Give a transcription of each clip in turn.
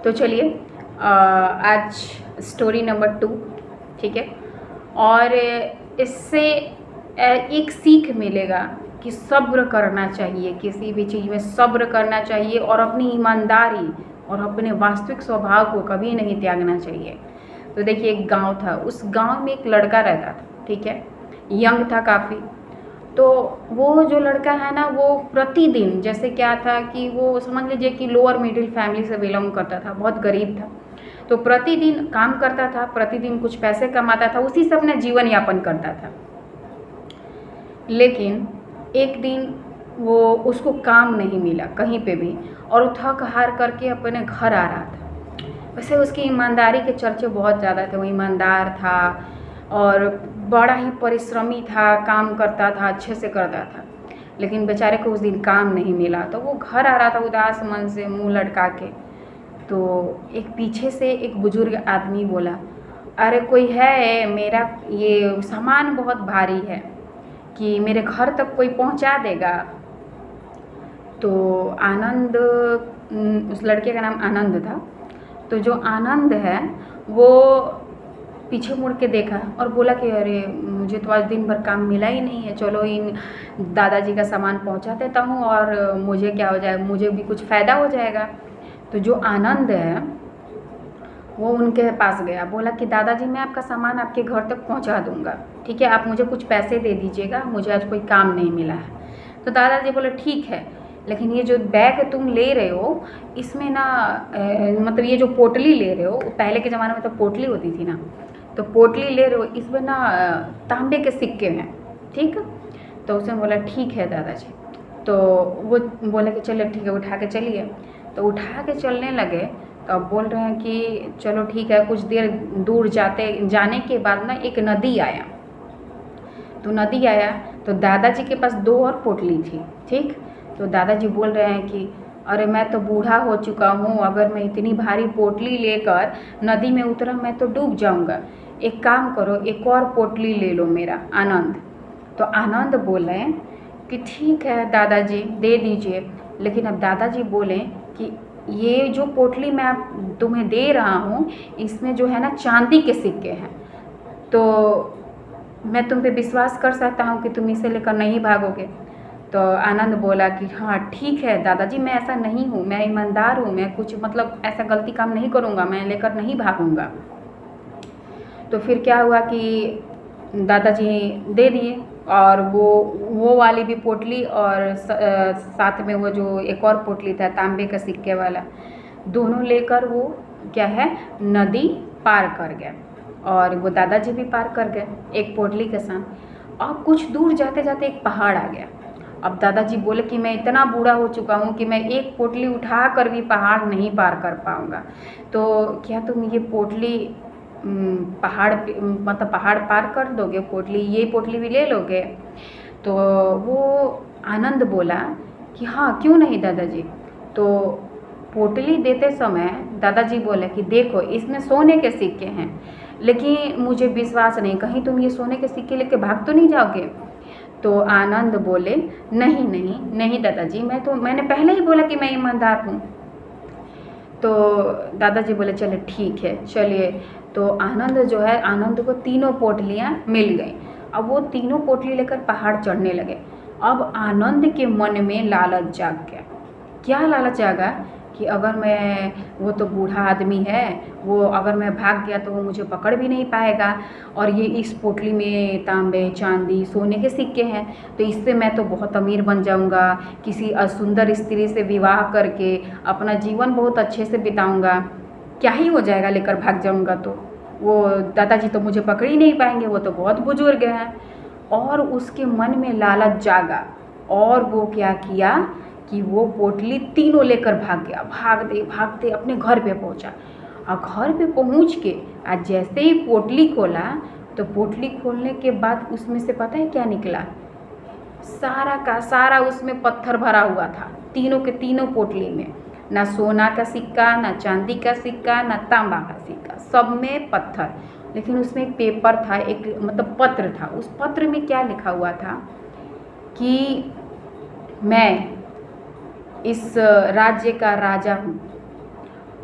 तो चलिए आज स्टोरी नंबर 2, ठीक है। और इससे एक सीख मिलेगा कि सब्र करना चाहिए, किसी भी चीज़ में सब्र करना चाहिए और अपनी ईमानदारी और अपने वास्तविक स्वभाव को कभी नहीं त्यागना चाहिए। तो देखिए, एक गांव था, उस गांव में एक लड़का रहता था, ठीक है। यंग था काफ़ी। तो वो जो लड़का है ना, वो प्रतिदिन, जैसे क्या था कि वो समझ लीजिए कि लोअर मिडिल फैमिली से बिलोंग करता था, बहुत गरीब था। तो प्रतिदिन काम करता था, प्रतिदिन कुछ पैसे कमाता था, उसी से अपना जीवन यापन करता था। लेकिन एक दिन वो उसको काम नहीं मिला कहीं पे भी, और वो थक हार करके अपने घर आ रहा था। वैसे उसकी ईमानदारी के चर्चे बहुत ज़्यादा थे, वो ईमानदार था और बड़ा ही परिश्रमी था, काम करता था, अच्छे से करता था। लेकिन बेचारे को उस दिन काम नहीं मिला, तो वो घर आ रहा था उदास मन से, मुंह लटका के। तो एक पीछे से एक बुजुर्ग आदमी बोला, अरे कोई है, मेरा ये सामान बहुत भारी है कि मेरे घर तक कोई पहुंचा देगा। तो आनंद, उस लड़के का नाम आनंद था। तो जो आनंद है वो पीछे मुड़ के देखा और बोला कि अरे मुझे तो आज दिन भर काम मिला ही नहीं है, चलो इन दादाजी का सामान पहुंचा देता हूँ और मुझे क्या हो जाएगा, मुझे भी कुछ फ़ायदा हो जाएगा। तो जो आनंद है वो उनके पास गया, बोला कि दादाजी मैं आपका सामान आपके घर तक पहुंचा दूंगा, ठीक है, आप मुझे कुछ पैसे दे दीजिएगा, मुझे आज कोई काम नहीं मिला है। तो दादाजी बोले ठीक है, लेकिन ये जो बैग तुम ले रहे हो इसमें ना मतलब ये जो पोटली ले रहे हो, पहले के ज़माने में तो पोटली होती थी ना, तो पोटली ले रहे हो, इसमें ना तांबे के सिक्के हैं, ठीक। तो उसने बोला ठीक है दादाजी। तो वो बोले कि चलिए ठीक है, उठा के चलिए। तो उठा के चलने लगे, तो अब बोल रहे हैं कि चलो ठीक है। कुछ देर दूर जाने के बाद ना एक नदी आया। तो नदी आया तो दादाजी के पास 2 और पोटली थी, ठीक। तो दादाजी बोल रहे हैं कि अरे मैं तो बूढ़ा हो चुका हूँ, अगर मैं इतनी भारी पोटली लेकर नदी में उतरा मैं तो डूब जाऊँगा। एक काम करो, एक और पोटली ले लो मेरा, आनंद। तो आनंद बोले कि ठीक है दादाजी दे दीजिए। लेकिन अब दादाजी बोले कि ये जो पोटली मैं आप तुम्हें दे रहा हूँ इसमें जो है ना चांदी के सिक्के हैं, तो मैं तुम पे विश्वास कर सकता हूँ कि तुम इसे लेकर नहीं भागोगे। तो आनंद बोला कि हाँ ठीक है दादाजी, मैं ऐसा नहीं हूँ, मैं ईमानदार हूँ, मैं कुछ मतलब ऐसा गलती काम नहीं करूँगा, मैं लेकर नहीं भागूँगा। तो फिर क्या हुआ कि दादाजी दे दिए, और वो वाली भी पोटली और साथ में वो जो एक और पोटली था तांबे का सिक्के वाला, दोनों लेकर वो क्या है नदी पार कर गए, और वो दादाजी भी पार कर गए एक पोटली के साथ। और कुछ दूर जाते जाते एक पहाड़ आ गया। अब दादाजी बोले कि मैं इतना बूढ़ा हो चुका हूँ कि मैं एक पोटली उठा कर भी पहाड़ नहीं पार कर पाऊँगा, तो क्या तुम ये पोटली पहाड़ मतलब पहाड़ पार कर दोगे, पोटली, ये पोटली भी ले लोगे? तो वो आनंद बोला कि हाँ क्यों नहीं दादाजी। तो पोटली देते समय दादाजी बोले कि देखो इसमें सोने के सिक्के हैं, लेकिन मुझे विश्वास नहीं, कहीं तुम ये सोने के सिक्के लेके भाग तो नहीं जाओगे? तो आनंद बोले नहीं नहीं नहीं दादाजी, मैंने पहले ही बोला कि मैं ईमानदार हूँ। तो दादाजी बोले चले ठीक है चलिए। तो आनंद जो है, आनंद को 3 पोटलियाँ मिल गई। अब वो 3 पोटली लेकर पहाड़ चढ़ने लगे। अब आनंद के मन में लालच जाग गया। क्या लालच जागा कि अगर मैं, वो तो बूढ़ा आदमी है, वो अगर मैं भाग गया तो वो मुझे पकड़ भी नहीं पाएगा, और ये इस पोटली में तांबे चांदी सोने के सिक्के हैं, तो इससे मैं तो बहुत अमीर बन जाऊंगा, किसी सुंदर स्त्री से विवाह करके अपना जीवन बहुत अच्छे से बिताऊंगा, क्या ही हो जाएगा लेकर भाग जाऊंगा, तो वो दादाजी तो मुझे पकड़ ही नहीं पाएंगे, वो तो बहुत बुजुर्ग हैं। और उसके मन में लालच जागा, और वो क्या किया कि वो पोटली तीनों लेकर भाग गया। भागते भागते अपने घर पे पहुंचा, और घर पे पहुंच के आज जैसे ही पोटली खोला, तो पोटली खोलने के बाद उसमें से पता है क्या निकला? सारा का सारा उसमें पत्थर भरा हुआ था, तीनों के तीनों पोटली में। ना सोना का सिक्का, ना चांदी का सिक्का, ना तांबा का सिक्का, सब में पत्थर। लेकिन उसमें एक पेपर था, एक मतलब पत्र था। उस पत्र में क्या लिखा हुआ था कि मैं इस राज्य का राजा हूँ,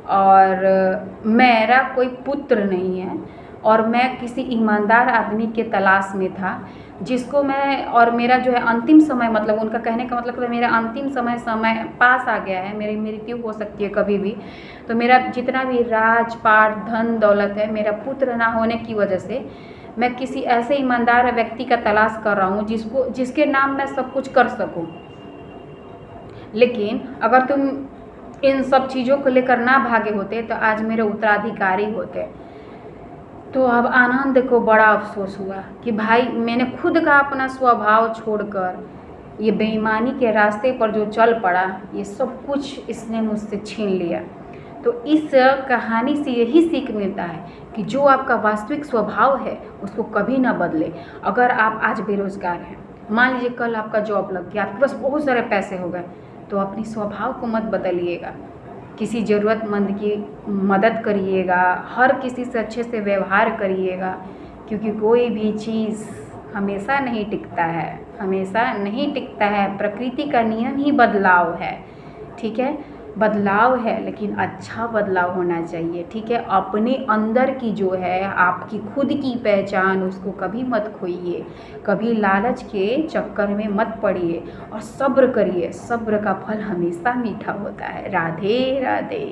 और मेरा कोई पुत्र नहीं है और मैं किसी ईमानदार आदमी के तलाश में था जिसको मैं, और मेरा जो है अंतिम समय, मतलब उनका कहने का मतलब है मेरा अंतिम समय पास आ गया है, मेरी मृत्यु हो सकती है कभी भी। तो मेरा जितना भी राजपाट धन दौलत है, मेरा पुत्र ना होने की वजह से मैं किसी ऐसे ईमानदार व्यक्ति का तलाश कर रहा हूँ जिसके नाम मैं सब कुछ कर सकूँ। लेकिन अगर तुम इन सब चीज़ों को लेकर ना भागे होते तो आज मेरे उत्तराधिकारी होते। तो अब आनंद को बड़ा अफसोस हुआ कि भाई मैंने खुद का अपना स्वभाव छोड़कर ये बेईमानी के रास्ते पर जो चल पड़ा, ये सब कुछ इसने मुझसे छीन लिया। तो इस कहानी से यही सीख मिलता है कि जो आपका वास्तविक स्वभाव है उसको कभी ना बदले। अगर आप आज बेरोज़गार हैं, मान लीजिए कल आपका जॉब लग गया, आपके पास बहुत सारे पैसे हो गए, तो अपनी स्वभाव को मत बदलिएगा। किसी ज़रूरतमंद की मदद करिएगा, हर किसी से अच्छे से व्यवहार करिएगा, क्योंकि कोई भी चीज़ हमेशा नहीं टिकता है, हमेशा नहीं टिकता है। प्रकृति का नियम ही बदलाव है, ठीक है। बदलाव है लेकिन अच्छा बदलाव होना चाहिए, ठीक है। अपने अंदर की जो है आपकी खुद की पहचान, उसको कभी मत खोइए, कभी लालच के चक्कर में मत पड़िए और सब्र करिए। सब्र का फल हमेशा मीठा होता है। राधे राधे।